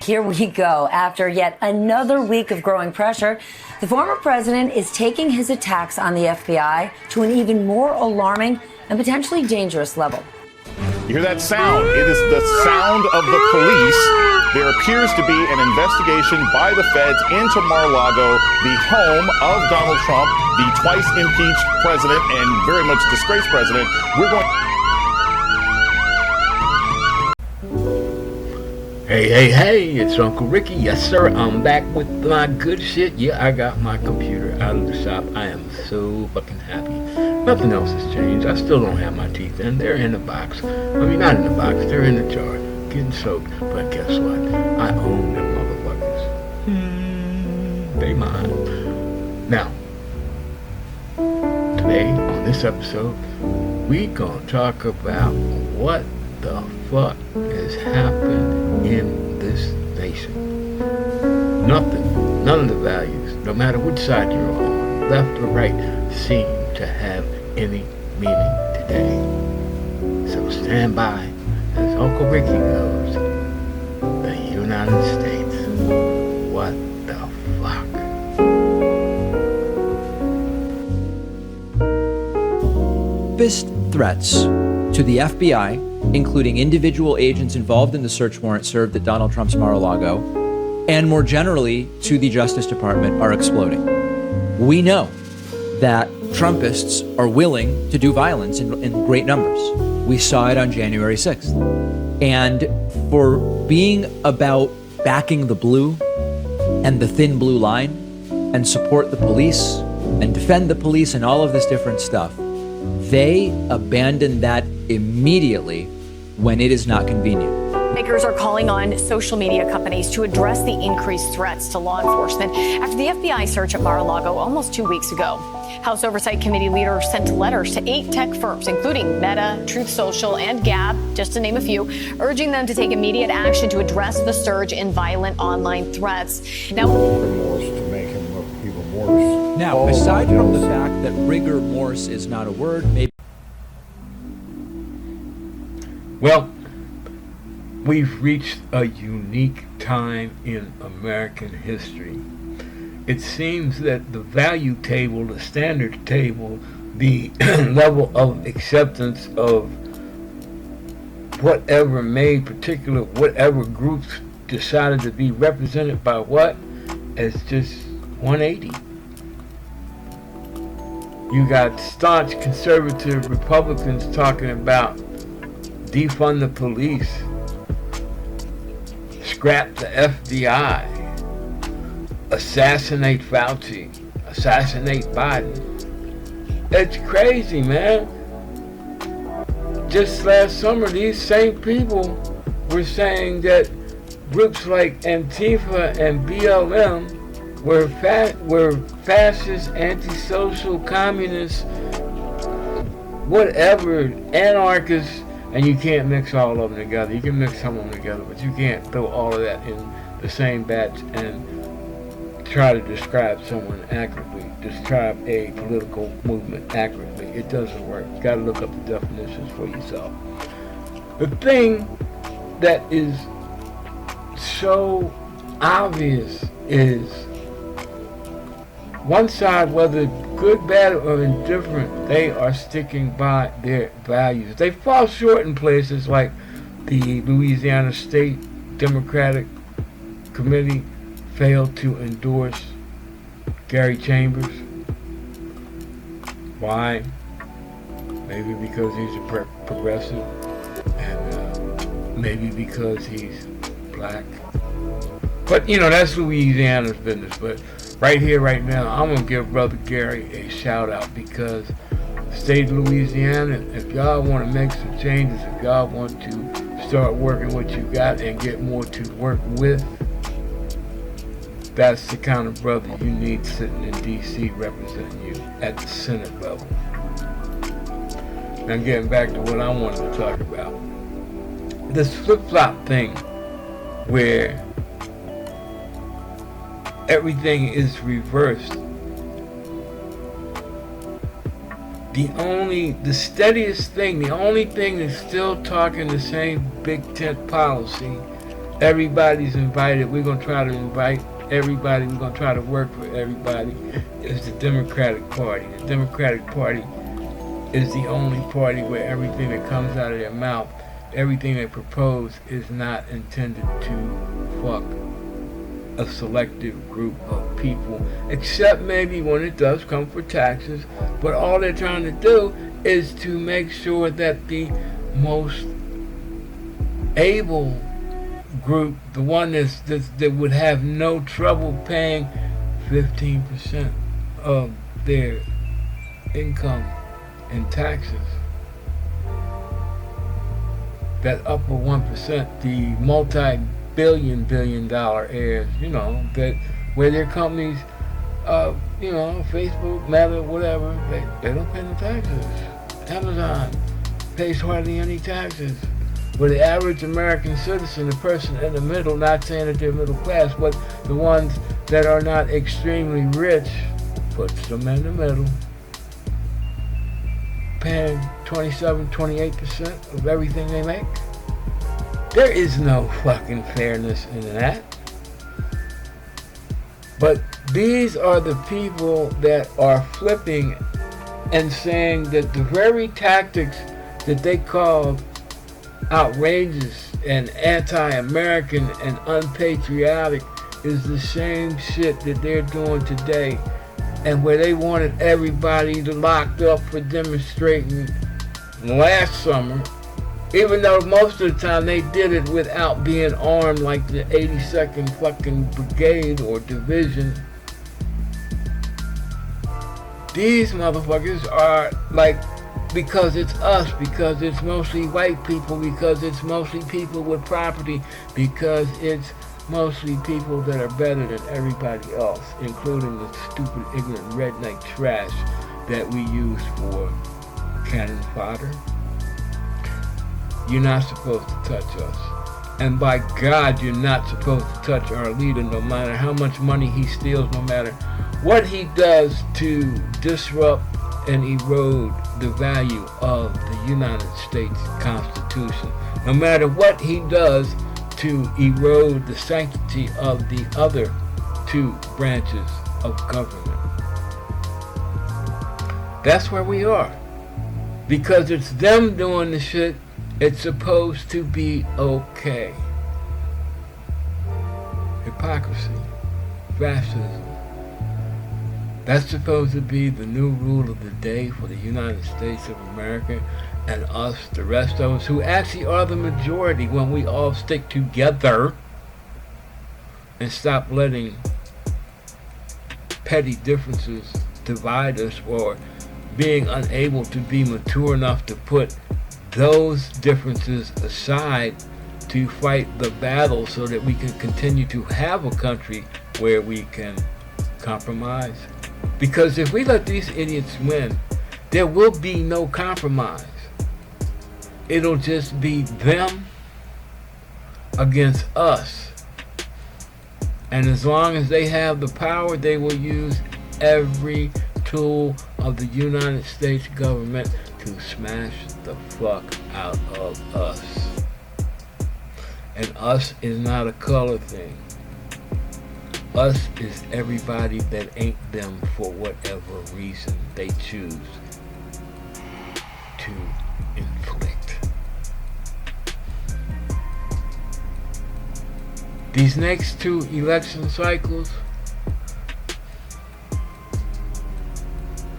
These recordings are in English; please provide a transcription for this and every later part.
Here we go. After yet another week of growing pressure, the former president is taking his attacks on the FBI to an even more alarming and potentially dangerous level. You hear that sound? It is the sound of the police. There appears to be an investigation by the feds into Mar-a-Lago, the home of Donald Trump, the twice impeached president and very much disgraced president. We're going. Hey, it's Uncle Ricky. Yes, sir, I'm back with my good shit. Yeah, I got my computer out of the shop. I am so fucking happy. Nothing else has changed. I still don't have my teeth in. They're in the box. I mean, not in the box. They're in the jar. Getting soaked. But guess what? I own them motherfuckers. They mine. Now, today, on this episode, we gonna talk about what the fuck has happened in this nation. Nothing, none of the values, no matter which side you're on, left or right, seem to have any meaning today. So stand by as Uncle Ricky goes, the United States, what the fuck? Fist threats to the FBI, including individual agents involved in the search warrant served at Donald Trump's Mar-a-Lago, and more generally to the Justice Department, are exploding. We know that Trumpists are willing to do violence in great numbers. We saw it on January 6th. And for being about backing the blue and the thin blue line and support the police and defend the police and all of this different stuff, they abandon that immediately when it is not convenient. Makers are calling on social media companies to address the increased threats to law enforcement after the FBI search at Mar-a-Lago almost 2 weeks ago. House Oversight Committee leaders sent letters to 8 tech firms, including Meta, Truth Social, and Gab, just to name a few, urging them to take immediate action to address the surge in violent online threats. Now, remorse to make him look even worse. Now, aside from the fact that rigor mortis is not a word, maybe. Well, we've reached a unique time in American history. It seems that the value table, the standard table, the level of acceptance of whatever whatever groups decided to be represented by what, is just 180. You got staunch conservative Republicans talking about defund the police, scrap the FBI, assassinate Fauci, assassinate Biden. It's crazy, man. Just last summer, these same people were saying that groups like Antifa and BLM were fascist, antisocial, communist, whatever, anarchists, and you can't mix all of them together. You can mix some of them together, but you can't throw all of that in the same batch and try to describe someone accurately, describe a political movement accurately. It doesn't work. You got to look up the definitions for yourself. The thing that is so obvious is one side, whether good, bad, or indifferent, they are sticking by their values. They fall short in places like the Louisiana State Democratic Committee failed to endorse Gary Chambers. Why? Maybe because he's a progressive, and maybe because he's black. But, you know, that's Louisiana's business. But right here, right now, I'm going to give Brother Gary a shout out, because the state of Louisiana, if y'all want to make some changes, if y'all want to start working what you got and get more to work with, that's the kind of brother you need sitting in D.C. representing you at the Senate level. Now getting back to what I wanted to talk about. This flip-flop thing where everything is reversed. The steadiest thing, the only thing that's still talking the same big tent policy everybody's invited. We're going to try to invite everybody. We're going to try to work for everybody. Is the Democratic Party. The Democratic Party is the only party where everything that comes out of their mouth, everything they propose is not intended to fuck a selective group of people, except maybe when it does come for taxes. But all they're trying to do is to make sure that the most able group, the one that would have no trouble paying 15% of their income in taxes, that upper 1%, the multi-billion dollar heirs, that where their companies, Facebook, Meta, whatever, they don't pay no taxes. Amazon pays hardly any taxes. Where the average American citizen, the person in the middle, not saying that they're middle class, but the ones that are not extremely rich, puts them in the middle, paying 27-28% of everything they make. There is no fucking fairness in that. But these are the people that are flipping and saying that the very tactics that they called outrageous and anti-American and unpatriotic is the same shit that they're doing today, and where they wanted everybody locked up for demonstrating last summer, even though most of the time they did it without being armed like the 82nd fucking brigade or division. These motherfuckers are like, because it's us, because it's mostly white people, because it's mostly people with property, because it's mostly people that are better than everybody else, including the stupid, ignorant, redneck trash that we use for cannon fodder. You're not supposed to touch us. And by God, you're not supposed to touch our leader, no matter how much money he steals, no matter what he does to disrupt and erode the value of the United States Constitution. No matter what he does to erode the sanctity of the other two branches of government. That's where we are. Because it's them doing the shit, it's supposed to be okay. Hypocrisy. Fascism. That's supposed to be the new rule of the day for the United States of America and us, the rest of us, who actually are the majority, when we all stick together and stop letting petty differences divide us, or being unable to be mature enough to put those differences aside to fight the battle so that we can continue to have a country where we can compromise. Because if we let these idiots win, there will be no compromise. It'll just be them against us. And as long as they have the power, they will use every tool of the United States government to smash the fuck out of us. And us is not a color thing. Us is everybody that ain't them for whatever reason they choose to inflict. These next two election cycles,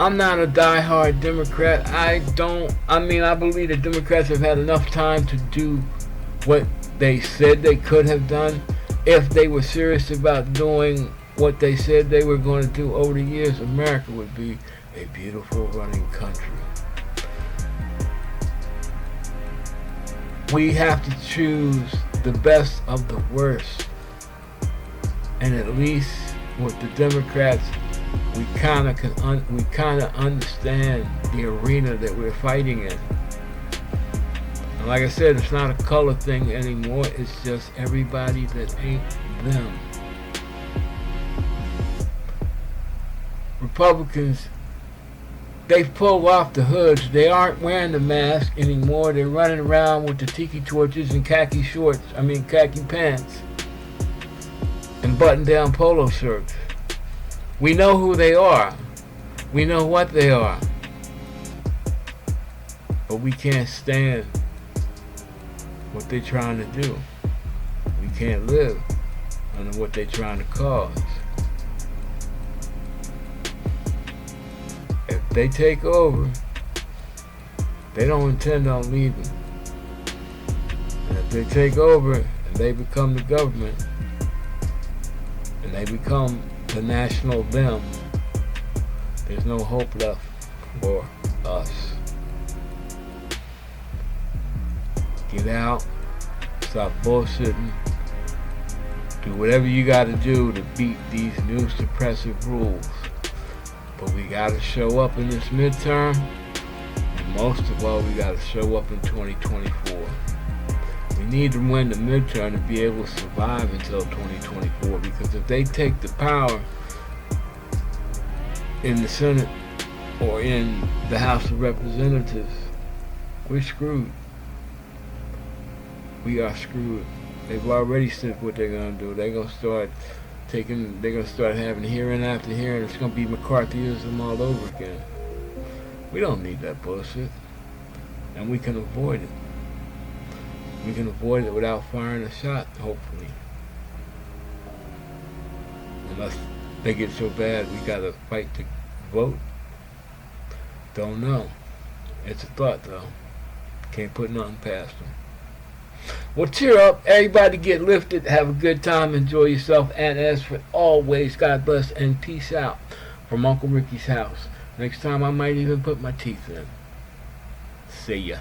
I'm not a diehard Democrat. I believe the Democrats have had enough time to do what they said they could have done. If they were serious about doing what they said they were going to do over the years, America would be a beautiful running country. We have to choose the best of the worst. And at least with the Democrats, we kind of understand the arena that we're fighting in. And like I said, it's not a color thing anymore. It's just everybody that ain't them. They've pulled off the hoods. They aren't wearing the mask anymore. They're running around with the tiki torches and khaki pants and button-down polo shirts. We know who they are. We know what they are. But we can't stand what they're trying to do. We can't live under what they're trying to cause. If they take over, they don't intend on leaving. And if they take over and they become the government, and they become the national them, there's no hope left for us. Get out, stop bullshitting, do whatever you gotta do to beat these new suppressive rules. But we gotta show up in this midterm, and most of all, we gotta show up in 2024. We need to win the midterm to be able to survive until 2024, because if they take the power in the Senate or in the House of Representatives, we're screwed. We are screwed. They've already said what they're gonna do. They're gonna start having hearing after hearing. It's gonna be McCarthyism all over again. We don't need that bullshit, and we can avoid it. We can avoid it without firing a shot, hopefully. Unless they get so bad we gotta fight to vote. Don't know. It's a thought though. Can't put nothing past them. Well, cheer up. Everybody get lifted. Have a good time. Enjoy yourself. And as for always, God bless and peace out from Uncle Ricky's house. Next time I might even put my teeth in. See ya.